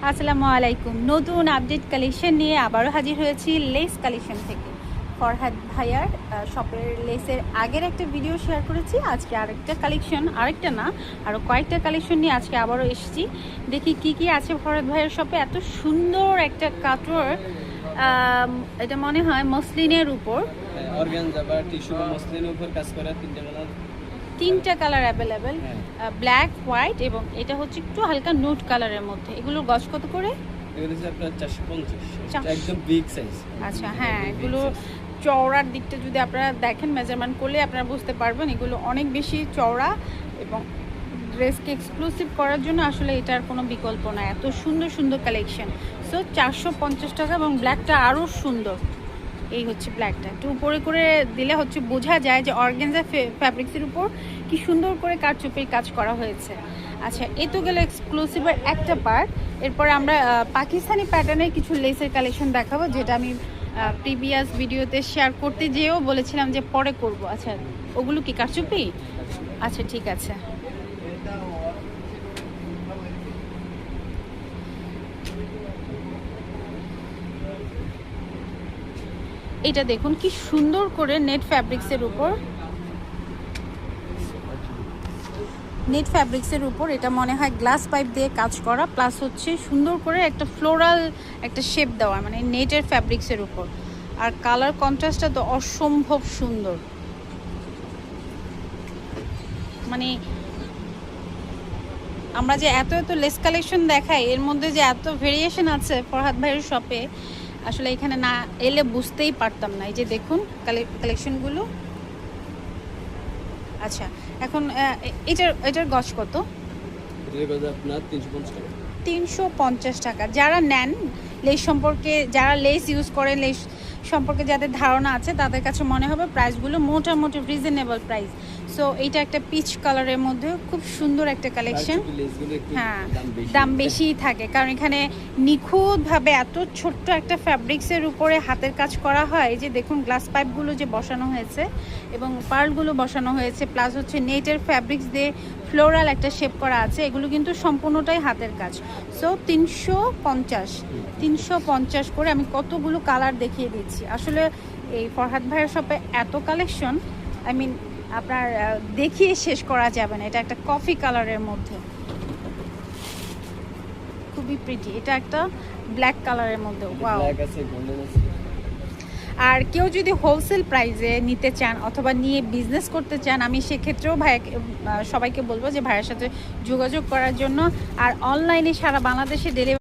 আসসালামু আলাইকুম। নতুন আপডেট কালেকশন নিয়ে আবারও হাজির হয়েছি লেস কালেকশন থেকে। ফরহাদ ভাইয়ার শপের লেসের আগের একটা ভিডিও শেয়ার করেছি। আজকে আরেকটা কালেকশন, আরেকটা না আরও কয়েকটা কালেকশন নিয়ে আজকে আবারও এসেছি। দেখি কি কি আছে ফরহাদ ভাইয়ার শপে। এত সুন্দর একটা কাটওয়ার, এটা মনে হয় মসলিনের উপর, অর্গানজা বা টিস্যু বা মসলিনের উপর কাজ করা তিনটা কালার অ্যাভেলেবেল, ব্ল্যাক, হোয়াইট এবং এটা হচ্ছে একটু হালকা নুট কালারের মধ্যে। এগুলোর গজ কত করে? এগুলো হচ্ছে আপনার 450, একদম বিগ সাইজ। আচ্ছা, হ্যাঁ, এগুলো চওড়ার দিকটা যদি আপনারা দেখেন, মেজারমেন্ট করলে আপনারা বুঝতে পারবেন এগুলো অনেক বেশি চওড়া এবং ড্রেসকে এক্সক্লুসিভ করার জন্য আসলে এটার কোনো বিকল্প না। এত সুন্দর সুন্দর কালেকশন। সো 450 টাকা এবং ব্ল্যাকটা আরও সুন্দর। এই হচ্ছে ব্ল্যাকটা, একটু উপরে করে দিলে হচ্ছে বোঝা যায় যে অর্গানজা ফ্যাব্রিক্সের উপর কি সুন্দর করে কারচুপির কাজ করা হয়েছে। আচ্ছা, এ তো গেলে এক্সক্লুসিভের একটা পার্ট। এরপরে আমরা পাকিস্তানি প্যাটার্নের কিছু লেসের কালেকশন দেখাবো, যেটা আমি প্রিভিয়াস ভিডিওতে শেয়ার করতে যেয়েও বলেছিলাম যে পরে করব। আচ্ছা, ওগুলো কি কারচুপি? আচ্ছা, ঠিক আছে। এটা দেখুন কি সুন্দর করে নেট ফ্যাব্রিক্সের উপর, এটা মনে হয় গ্লাস পাইপ দিয়ে কাজ করা, প্লাস হচ্ছে সুন্দর করে একটা ফ্লোরাল একটা শেপ দেওয়া, মানে নেটের ফ্যাব্রিক্সের উপর। আর কালার কন্ট্রাস্টটা তো অসম্ভব সুন্দর। মানে আমরা যে এত এত লেস কালেকশন দেখাই, এর মধ্যে যে এত ভেরিয়েশন আছে ফরহাদ ভাইয়ের শপে, আসলে এখানে না এলে বুঝতেই পারতাম না। এই যে দেখুন কালেকশনগুলো। আচ্ছা, এখন এটার গজ কত? আপনার 350 টাকা। 350 টাকা। যারা নেন লেস সম্পর্কে, যারা লেস ইউজ করেন, লেস সম্পর্কে যাদের ধারণা আছে, তাদের কাছে মনে হবে প্রাইসগুলো মোটামুটি রিজনেবল প্রাইস। সো এইটা একটা পিচ কালারের মধ্যে খুব সুন্দর একটা কালেকশন। হ্যাঁ, দাম বেশিই থাকে, কারণ এখানে নিখুঁতভাবে এত ছোট্ট একটা ফ্যাব্রিক্সের উপরে হাতের কাজ করা হয়। এই যে দেখুন গ্লাস পাইপগুলো যে বসানো হয়েছে এবং পার্লগুলো বসানো হয়েছে, প্লাস হচ্ছে নেটের ফ্যাব্রিক্স দিয়ে ফ্লোরাল একটা শেপ করা আছে। এগুলো কিন্তু সম্পূর্ণটাই হাতের কাজ। সো 350 করে আমি কতগুলো কালার দেখিয়ে দিচ্ছি। আসলে এই ফরহাদ ভাইয়ের শপে এত কালেকশন, আই মিন আপনার দেখিয়ে শেষ করা যাবে না। এটা একটা কফি কালারের মধ্যে, খুবই প্রিটি। এটা একটা ব্ল্যাক কালারের মধ্যে, ওয়াও। আর কেউ যদি হোলসেল প্রাইসে নিতে চান অথবা নিয়ে বিজনেস করতে চান, আমি সেক্ষেত্রেও সবাইকে বলবো যে ভাইয়ের সাথে যোগাযোগ করার জন্য। আর অনলাইনে সারা বাংলাদেশে ডেলিভারি